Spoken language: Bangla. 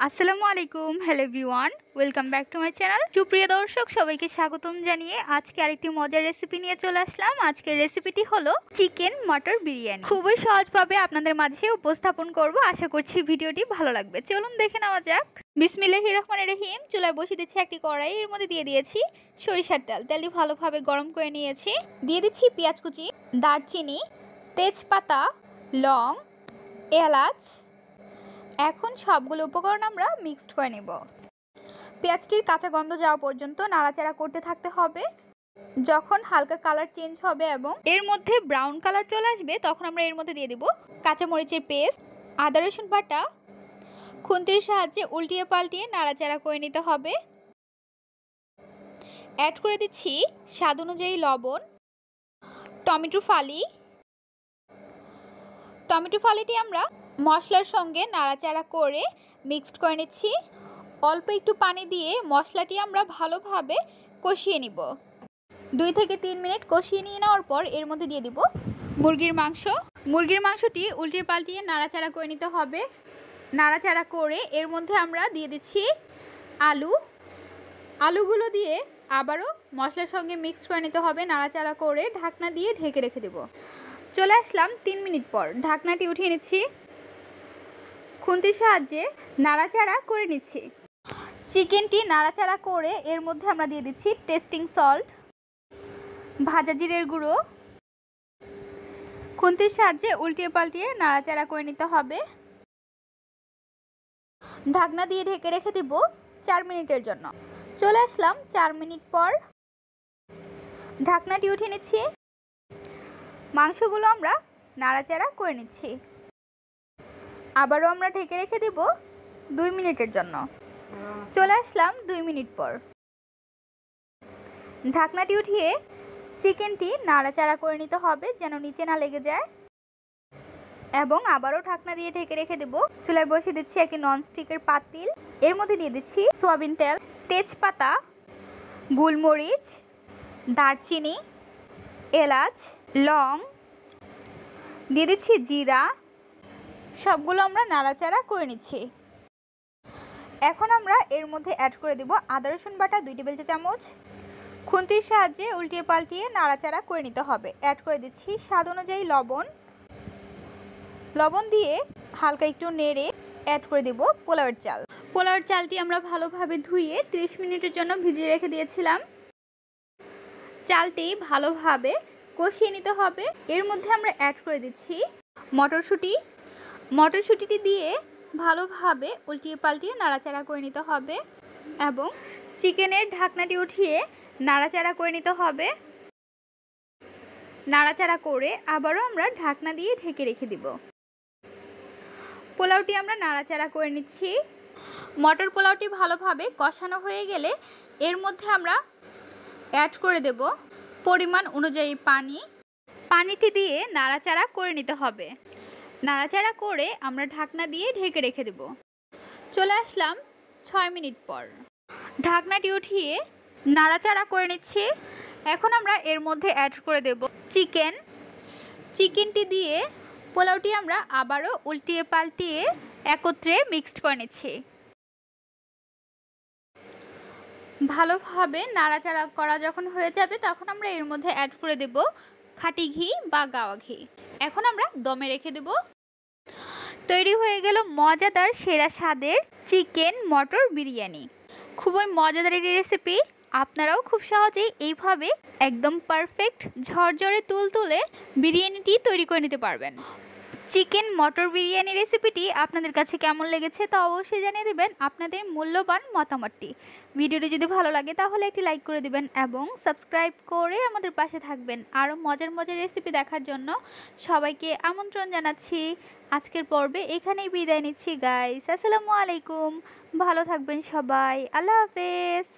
আসসালামু আলাইকুম, hello everyone, welcome back to my channel. সুপ্রিয় দর্শক সবাইকে স্বাগতম জানিয়ে আজকে আরেকটি মজার রেসিপি নিয়ে চলে আসলাম। আজকের রেসিপিটি হলো চিকেন মটর বিরিয়ানি। খুবই সহজভাবে আপনাদের মাঝে উপস্থাপন করব, আশা করছি ভিডিওটি ভালো লাগবে। চলুন দেখে নেওয়া যাক। বিসমিল্লাহির রহমানির রহিম। চুলায় বসিয়ে দিচ্ছি একটি কড়াই, এর মধ্যে দিয়ে দিয়েছি সরিষার তেল। তেলটি ভালোভাবে গরম করে নিয়েছি। দিয়ে দিচ্ছি পেঁয়াজ কুচি, দারচিনি, তেজপাতা, লং, এলাচ। এখন সবগুলো উপকরণ আমরা মিক্সড করে নেব। পেঁয়াজটির কাঁচা গন্ধ যাওয়া পর্যন্ত নাড়াচাড়া করতে থাকতে হবে। যখন হালকা কালার চেঞ্জ হবে এবং এর মধ্যে ব্রাউন কালার চলে আসবে, তখন আমরা এর মধ্যে দিয়ে দেব কাঁচামরিচের পেস্ট, আদা রসুন বাটা। খুন্তির সাহায্যে উল্টিয়ে পাল্টিয়ে নাড়াচাড়া করে নিতে হবে। অ্যাড করে দিচ্ছি স্বাদ অনুযায়ী লবণ, টমেটো ফালি। টমেটো ফালিটি আমরা মশলার সঙ্গে নাড়াচাড়া করে মিক্সড করে নিচ্ছি। অল্প একটু পানি দিয়ে মশলাটি আমরা ভালোভাবে কষিয়ে নিব। 2 থেকে 3 মিনিট কষিয়ে নিয়ে নেওয়ার পর এর মধ্যে দিয়ে দিব মুরগির মাংস। মুরগির মাংসটি উল্টে পাল্টিয়ে নাড়াচাড়া করে নিতে হবে। নাড়াচাড়া করে এর মধ্যে আমরা দিয়ে দিচ্ছি আলু। আলুগুলো দিয়ে আবারও মশলার সঙ্গে মিক্সড করে নিতে হবে। নাড়াচাড়া করে ঢাকনা দিয়ে ঢেকে রেখে দেব। চলে আসলাম 3 মিনিট পর। ঢাকনাটি উঠিয়ে নিচ্ছি। খুন্তির সাহায্যে নাড়াচাড়া করে নিচ্ছি। চিকেনটি নাড়াচাড়া করে এর মধ্যে আমরা দিয়ে দিচ্ছি টেস্টিং সল্ট, ভাজা জিরের গুঁড়ো। খুন্তির সাহায্যে উল্টিয়ে পাল্টিয়ে নাড়াচাড়া করে নিতে হবে। ঢাকনা দিয়ে ঢেকে রেখে দিব 4 মিনিটের জন্য। চলে আসলাম 4 মিনিট পর। ঢাকনাটি উঠিয়ে নিচ্ছি। মাংসগুলো আমরা নাড়াচাড়া করে নিচ্ছি। আবারও আমরা ঢেকে রেখে দেব 2 মিনিটের জন্য। চলে আসলাম 2 মিনিট পর। ঢাকনাটি উঠিয়ে চিকেনটি নাড়াচাড়া করে নিতে হবে যেন নিচে না লেগে যায়, এবং আবারও ঢাকনা দিয়ে ঢেকে রেখে দেব। চুলায় বসিয়ে দিচ্ছি একটি ননস্টিকের পাতিল, এর মধ্যে দিয়ে দিচ্ছি সয়াবিন তেল, তেজপাতা, গোলমরিচ, দারচিনি, এলাচ, লং, দিয়ে দিচ্ছি জিরা। সবগুলো আমরা নাড়াচাড়া করে নিচ্ছি। এখন আমরা এর মধ্যে অ্যাড করে দেব আদা রসুন বাটা 2 টেবিল চামচ। খুন্তির সাহায্যে উল্টিয়ে পাল্টিয়ে নাড়াচাড়া করে নিতে হবে। অ্যাড করে দিচ্ছি স্বাদ অনুযায়ী লবণ। লবণ দিয়ে হালকা একটু নেড়ে অ্যাড করে দেব পোলাওয়ের চাল। পোলাওয়ের চালটি আমরা ভালোভাবে ধুয়ে 30 মিনিটের জন্য ভিজিয়ে রেখে দিয়েছিলাম। চালটি ভালোভাবে কষিয়ে নিতে হবে। এর মধ্যে আমরা অ্যাড করে দিচ্ছি মটরশুঁটি। মটরশুঁটিটি দিয়ে ভালোভাবে উল্টিয়ে পাল্টিয়ে নাড়াচাড়া করে নিতে হবে, এবং চিকেনের ঢাকনাটি উঠিয়ে নাড়াচাড়া করে নিতে হবে। নাড়াচাড়া করে আবারও আমরা ঢাকনা দিয়ে ঢেকে রেখে দিব। পোলাওটি আমরা নাড়াচাড়া করে নিচ্ছি। মটর পোলাওটি ভালোভাবে কষানো হয়ে গেলে এর মধ্যে আমরা অ্যাড করে দেব পরিমাণ অনুযায়ী পানি। পানিটি দিয়ে নাড়াচাড়া করে নিতে হবে। নাড়াচাড়া করে আমরা ঢাকনা দিয়ে ঢেকে রেখে দেব। চলে আসলাম 6 মিনিট পর। ঢাকনাটি উঠিয়ে নাড়াচাড়া করে নিচ্ছি। এখন আমরা এর মধ্যে অ্যাড করে দেব চিকেন। চিকেনটি দিয়ে পোলাওটি আমরা আবারও উল্টিয়ে পাল্টিয়ে একত্রে মিক্সড করে নিচ্ছি। ভালোভাবে নাড়াচাড়া করা যখন হয়ে যাবে, তখন আমরা এর মধ্যে অ্যাড করে দেব খাঁটি ঘি বা গাওয়া ঘি। এখন আমরা দমে রেখে দেব। তৈরি হয়ে গেল মজাদার সেরা স্বাদের চিকেন মটর বিরিয়ানি। খুবই মজাদার একটি রেসিপি। আপনারাও খুব সহজেই এইভাবে একদম পারফেক্ট ঝরঝরে তুলতুলে বিরিয়ানিটি তৈরি করে নিতে পারবেন। চিকেন মটর বিরিয়ানি রেসিপিটি আপনাদের কাছে কেমন লেগেছে তা অবশ্যই জানিয়ে দেবেন আপনাদের মূল্যবান মতামতটি। ভিডিওটি যদি ভালো লাগে তাহলে একটি লাইক করে দিবেন এবং সাবস্ক্রাইব করে আমাদের পাশে থাকবেন। আরও মজার মজার রেসিপি দেখার জন্য সবাইকে আমন্ত্রণ জানাচ্ছি। আজকের পর্বে এখানেই বিদায় নিচ্ছি গাইস। আসসালামু আলাইকুম, ভালো থাকবেন সবাই। আল্লাহ হাফেজ।